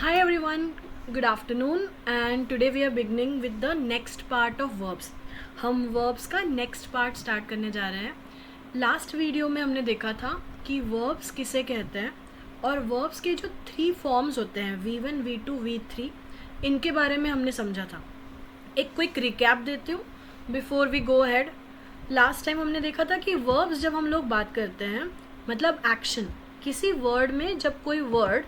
Hi everyone, good afternoon and today we are beginning with the next part of verbs. हम verbs का next part start करने जा रहे हैं. Last video में हमने देखा था कि verbs किसे कहते हैं और verbs के जो 3 फॉर्म्स होते हैं V1, V2, V3 इनके बारे में हमने समझा था. एक क्विक रिकैप देती हूँ before we go ahead. Last time हमने देखा था कि verbs जब हम लोग बात करते हैं मतलब एक्शन, किसी वर्ड में जब कोई वर्ड,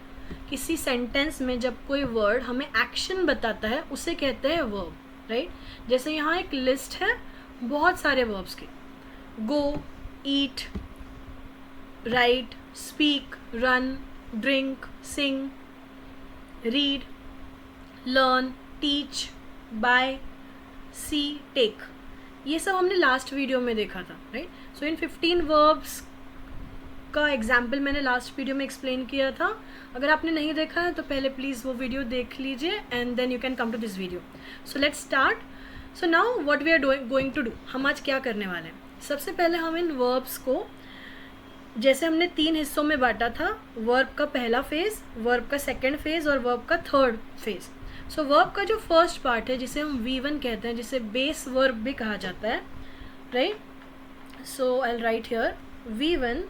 किसी सेंटेंस में जब कोई वर्ड हमें एक्शन बताता है उसे कहते हैं वर्ब, राइट. जैसे यहाँ एक लिस्ट है बहुत सारे वर्ब्स की. गो, ईट, राइट, स्पीक, रन, ड्रिंक, सिंग, रीड, लर्न, टीच, बाय, सी, टेक. ये सब हमने लास्ट वीडियो में देखा था, राइट. सो इन 15 वर्ब्स का एग्जाम्पल मैंने लास्ट वीडियो में एक्सप्लेन किया था. अगर आपने नहीं देखा है तो पहले प्लीज़ वो वीडियो देख लीजिए and then you can come to this video. So let's start. So now what we are going to do, हम आज क्या करने वाले हैं. सबसे पहले हम इन वर्ब्स को, जैसे हमने 3 हिस्सों में बांटा था, वर्ब का पहला फेज़, वर्ब का सेकेंड फेज़ और वर्ब का थर्ड फेज़. सो वर्ब का जो फर्स्ट पार्ट है जिसे हम V1 कहते हैं, जिसे बेस वर्ब भी कहा जाता है, right. So I will write here V1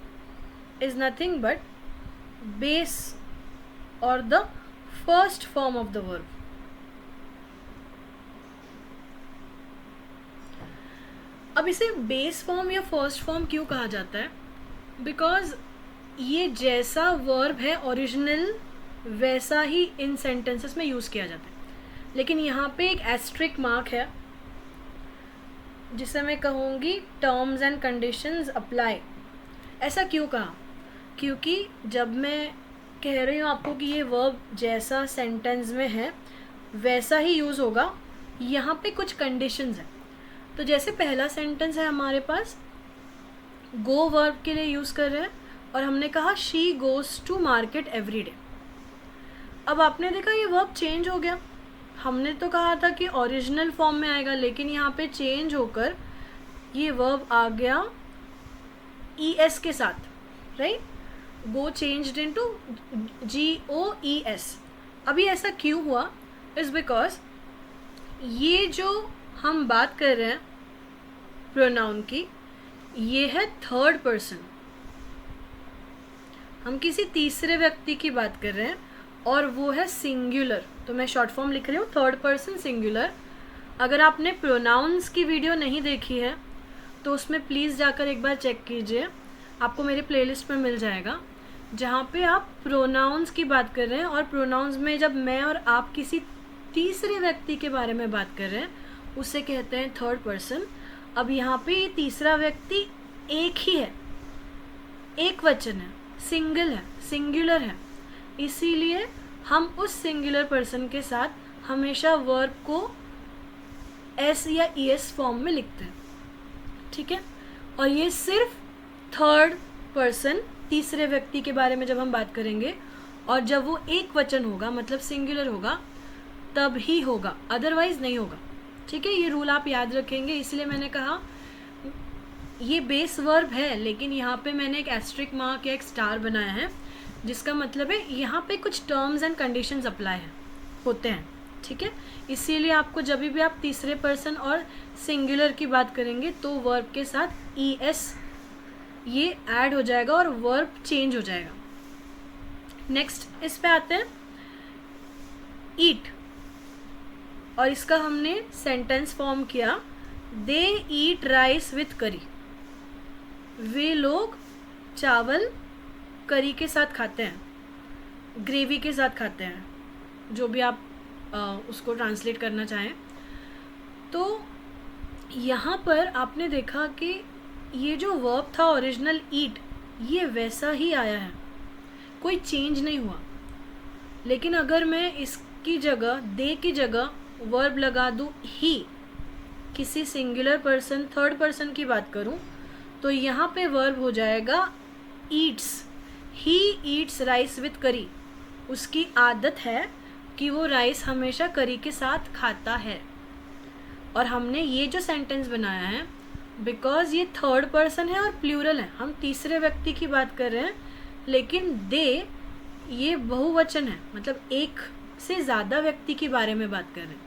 is nothing but base or the first form of the verb. अब इसे बेस फॉर्म या फर्स्ट फॉर्म क्यों कहा जाता है? बिकॉज ये जैसा वर्ब है ओरिजिनल वैसा ही इन सेंटेंसेस में यूज़ किया जाता है. लेकिन यहाँ पे एक एस्ट्रिक मार्क है जिसे मैं कहूँगी टर्म्स एंड कंडीशंस अप्लाई. ऐसा क्यों कहा? क्योंकि जब मैं कह रही हूँ आपको कि ये वर्ब जैसा सेंटेंस में है वैसा ही यूज़ होगा, यहाँ पे कुछ कंडीशंस हैं. तो जैसे पहला सेंटेंस है हमारे पास, गो वर्ब के लिए यूज़ कर रहे हैं और हमने कहा she goes to market every day. अब आपने देखा ये वर्ब चेंज हो गया. हमने तो कहा था कि ओरिजिनल फॉर्म में आएगा, लेकिन यहाँ पे चेंज होकर ये वर्ब आ गया ES के साथ, राइट. गो चेंज्ड इनटू GOES. अभी ऐसा क्यों हुआ? इज़ बिकॉज ये जो हम बात कर रहे हैं प्रोनाउन की, ये है थर्ड पर्सन. हम किसी तीसरे व्यक्ति की बात कर रहे हैं और वो है सिंगुलर. तो मैं शॉर्ट फॉर्म लिख रही हूँ थर्ड पर्सन सिंगुलर. अगर आपने प्रोनाउंस की वीडियो नहीं देखी है तो उसमें प्लीज़ जाकर एक बार चेक कीजिए, आपको मेरे प्लेलिस्ट में मिल जाएगा, जहाँ पे आप प्रोनाउंस की बात कर रहे हैं. और प्रोनाउंस में जब मैं और आप किसी तीसरे व्यक्ति के बारे में बात कर रहे हैं उसे कहते हैं थर्ड पर्सन. अब यहाँ पे ये तीसरा व्यक्ति एक ही है, एक वचन है, सिंगल है, सिंगुलर है. इसीलिए हम उस सिंगुलर पर्सन के साथ हमेशा वर्ब को S या ES फॉर्म में लिखते हैं, ठीक है. और ये सिर्फ थर्ड पर्सन, तीसरे व्यक्ति के बारे में जब हम बात करेंगे और जब वो एक वचन होगा मतलब सिंगुलर होगा तब ही होगा, अदरवाइज नहीं होगा, ठीक है. ये रूल आप याद रखेंगे. इसलिए मैंने कहा ये बेस वर्ब है, लेकिन यहाँ पे मैंने एक एस्ट्रिक मार्क या एक स्टार बनाया है, जिसका मतलब है यहाँ पे कुछ टर्म्स एंड कंडीशंस अप्लाई होते हैं, ठीक है. इसीलिए आपको जब भी आप तीसरे पर्सन और सिंगुलर की बात करेंगे तो वर्ब के साथ ES ये ऐड हो जाएगा और वर्ब चेंज हो जाएगा. नेक्स्ट इस पे आते हैं ईट, और इसका हमने सेंटेंस फॉर्म किया दे ईट राइस विथ करी. वे लोग चावल करी के साथ खाते हैं, ग्रेवी के साथ खाते हैं, जो भी आप उसको ट्रांसलेट करना चाहें. तो यहाँ पर आपने देखा कि ये जो वर्ब था ओरिजिनल ईट, ये वैसा ही आया है, कोई चेंज नहीं हुआ. लेकिन अगर मैं इसकी जगह दे की जगह वर्ब लगा दूँ ही, किसी सिंगुलर पर्सन थर्ड पर्सन की बात करूँ, तो यहाँ पे वर्ब हो जाएगा Yeats. He eats rice with करी. उसकी आदत है कि वो राइस हमेशा करी के साथ खाता है. और हमने ये जो सेंटेंस बनाया है बिकॉज ये थर्ड पर्सन है और प्लूरल है, हम तीसरे व्यक्ति की बात कर रहे हैं, लेकिन दे ये बहुवचन है, मतलब एक से ज़्यादा व्यक्ति के बारे में बात कर रहे हैं,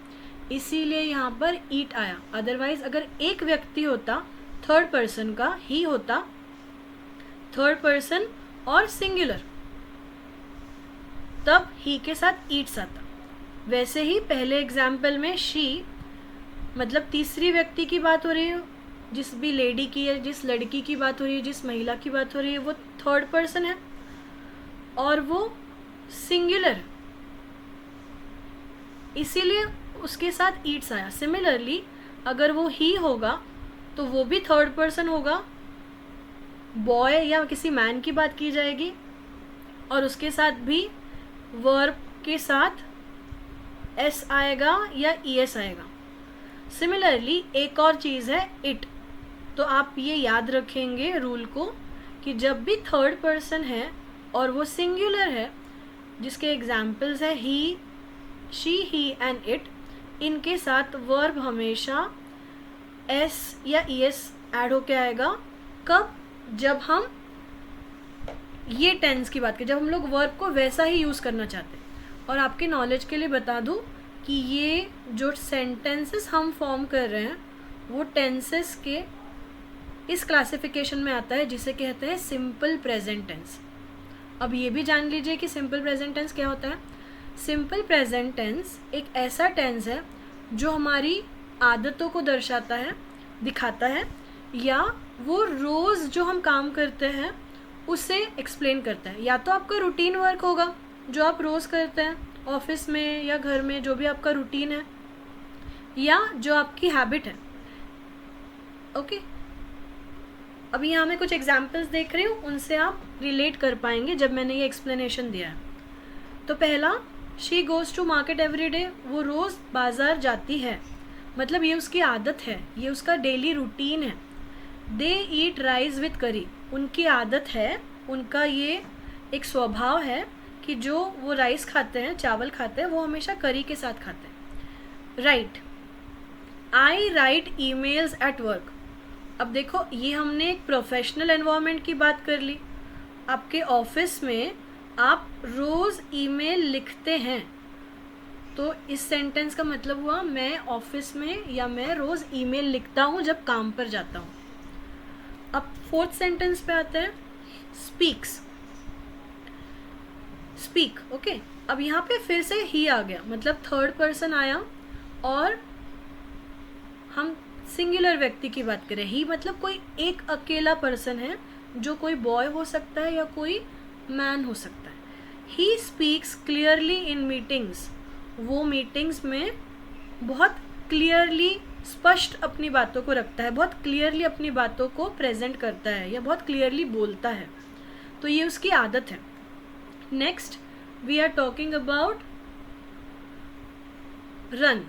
इसीलिए यहाँ पर ईट आया। अदरवाइज अगर एक व्यक्ति होता, थर्ड पर्सन का ही होता, थर्ड पर्सन और सिंगुलर, तब ही के साथ ईट्स आता। वैसे ही पहले एग्जाम्पल में शी मतलब तीसरी व्यक्ति की बात हो रही है, जिस भी लेडी की है, जिस लड़की की बात हो रही है, जिस महिला की बात हो रही है, वो थर्ड पर्सन है और वो सिंगुलर, इसीलिए उसके साथ ईट्स आया। सिमिलरली अगर वो ही होगा तो वो भी थर्ड पर्सन होगा, बॉय या किसी मैन की बात की जाएगी और उसके साथ भी वर्ब के साथ एस आएगा या ईएस आएगा। सिमिलरली एक और चीज़ है इट, तो आप ये याद रखेंगे रूल को कि जब भी थर्ड पर्सन है और वो सिंगुलर है, जिसके एग्जाम्पल्स है ही, शी, ही एंड इट, इनके साथ वर्ब हमेशा एस या ईएस ऐड होके आएगा। कब? जब हम ये टेंस की बात करें, जब हम लोग वर्ब को वैसा ही यूज़ करना चाहते हैं। और आपके नॉलेज के लिए बता दूं कि ये जो सेंटेंसेस हम फॉर्म कर रहे हैं वो टेंसेस के इस क्लासिफिकेशन में आता है जिसे कहते हैं सिंपल प्रेजेंट टेंस। अब ये भी जान लीजिए कि सिंपल प्रेजेंट टेंस क्या होता है। सिंपल प्रेजेंट टेंस एक ऐसा टेंस है जो हमारी आदतों को दर्शाता है, दिखाता है, या वो रोज़ जो हम काम करते हैं उसे एक्सप्लेन करता है। या तो आपका रूटीन वर्क होगा जो आप रोज़ करते हैं ऑफिस में या घर में, जो भी आपका रूटीन है, या जो आपकी हैबिट है। ओके, अभी यहाँ मैं कुछ एग्जाम्पल्स देख रही हूँ, उनसे आप रिलेट कर पाएंगे जब मैंने ये एक्सप्लेनेशन दिया है। तो पहला, she goes to market every day, वो रोज़ बाज़ार जाती है, मतलब ये उसकी आदत है, ये उसका डेली रूटीन है। दे ईट राइस विथ करी, उनकी आदत है, उनका ये एक स्वभाव है कि जो वो राइस खाते हैं, चावल खाते हैं, वो हमेशा करी के साथ खाते हैं। Right, I right emails at work. अब देखो, ये हमने एक प्रोफेशनल एनवायरनमेंट की बात कर ली। आपके ऑफिस में आप रोज़ ईमेल लिखते हैं, तो इस सेंटेंस का मतलब हुआ मैं ऑफिस में या मैं रोज़ ईमेल लिखता हूँ जब काम पर जाता हूँ। अब फोर्थ सेंटेंस पे आते हैं, स्पीक्स, स्पीक। ओके, अब यहाँ पे फिर से ही आ गया, मतलब थर्ड पर्सन आया और हम सिंगुलर व्यक्ति की बात करें। ही मतलब कोई एक अकेला पर्सन है, जो कोई बॉय हो सकता है या कोई मैन हो सकता है। He speaks clearly in meetings, वो मीटिंग्स में बहुत क्लियरली, स्पष्ट अपनी बातों को रखता है, बहुत क्लियरली अपनी बातों को प्रेजेंट करता है या बहुत क्लियरली बोलता है, तो ये उसकी आदत है। Next, we are talking about run.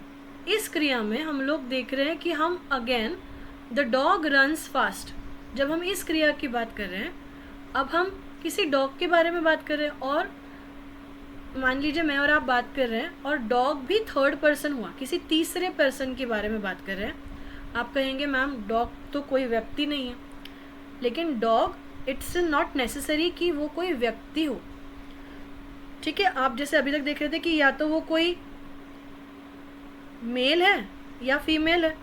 इस क्रिया में हम लोग देख रहे हैं कि हम again the dog runs fast. जब हम इस क्रिया की बात कर रहे हैं, अब हम किसी डॉग के बारे में बात कर रहे हैं और मान लीजिए मैं और आप बात कर रहे हैं और डॉग भी थर्ड पर्सन हुआ, किसी तीसरे पर्सन के बारे में बात कर रहे हैं। आप कहेंगे मैम डॉग तो कोई व्यक्ति नहीं है, लेकिन डॉग इट्स नॉट नेसेसरी कि वो कोई व्यक्ति हो। ठीक है, आप जैसे अभी तक देख रहे थे कि या तो वो कोई मेल है या फीमेल है,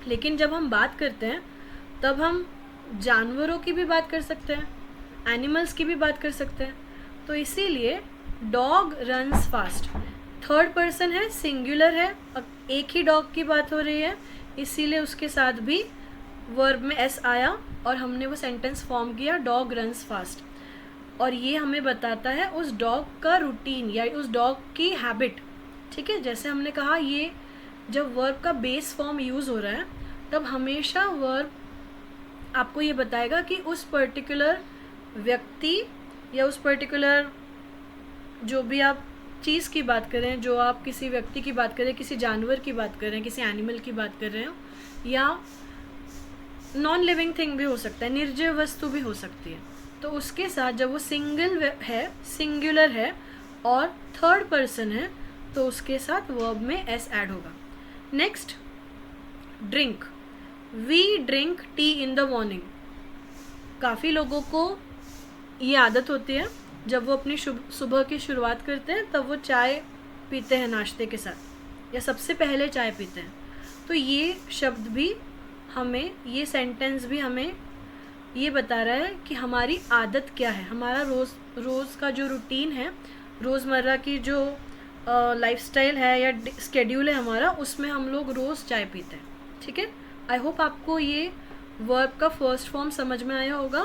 लेकिन जब हम बात करते हैं तब हम जानवरों की भी बात कर सकते हैं, एनिमल्स की भी बात कर सकते हैं। तो इसीलिए dog runs fast third person है, सिंगुलर है, अब एक ही डॉग की बात हो रही है, इसीलिए उसके साथ भी वर्ब में एस आया और हमने वो सेंटेंस फॉर्म किया, डॉग रन्स फास्ट। और ये हमें बताता है उस डॉग का रूटीन या उस डॉग की हैबिट। ठीक है, जैसे हमने कहा ये जब वर्ब का बेस फॉर्म यूज़ हो रहा है तब हमेशा वर्ब आपको ये बताएगा कि उस पर्टिकुलर व्यक्ति या उस पर्टिकुलर जो भी आप चीज़ की बात करें, जो आप किसी व्यक्ति की बात करें, किसी जानवर की बात कर रहे हैं, किसी एनिमल की बात कर रहे हो, या नॉन लिविंग थिंग भी हो सकता है, निर्जीव वस्तु भी हो सकती है, तो उसके साथ जब वो सिंगल है, सिंगुलर है और थर्ड पर्सन है, तो उसके साथ वर्ब में एस ऐड होगा। Next, drink. We drink tea in the morning. काफ़ी लोगों को ये आदत होती है जब वो अपनी सुबह की शुरुआत करते हैं तब वो चाय पीते हैं नाश्ते के साथ, या सबसे पहले चाय पीते हैं। तो ये शब्द भी हमें, ये सेंटेंस भी हमें ये बता रहा है कि हमारी आदत क्या है, हमारा रोज़ का जो रूटीन है, रोज़मर्रा की जो लाइफस्टाइल है या स्केड्यूल है हमारा, उसमें हम लोग रोज़ चाय पीते हैं। ठीक है, आई होप आपको ये वर्ब का फर्स्ट फॉर्म समझ में आया होगा।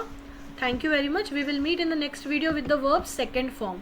Thank you very much. We will meet in the next video with the verb second form.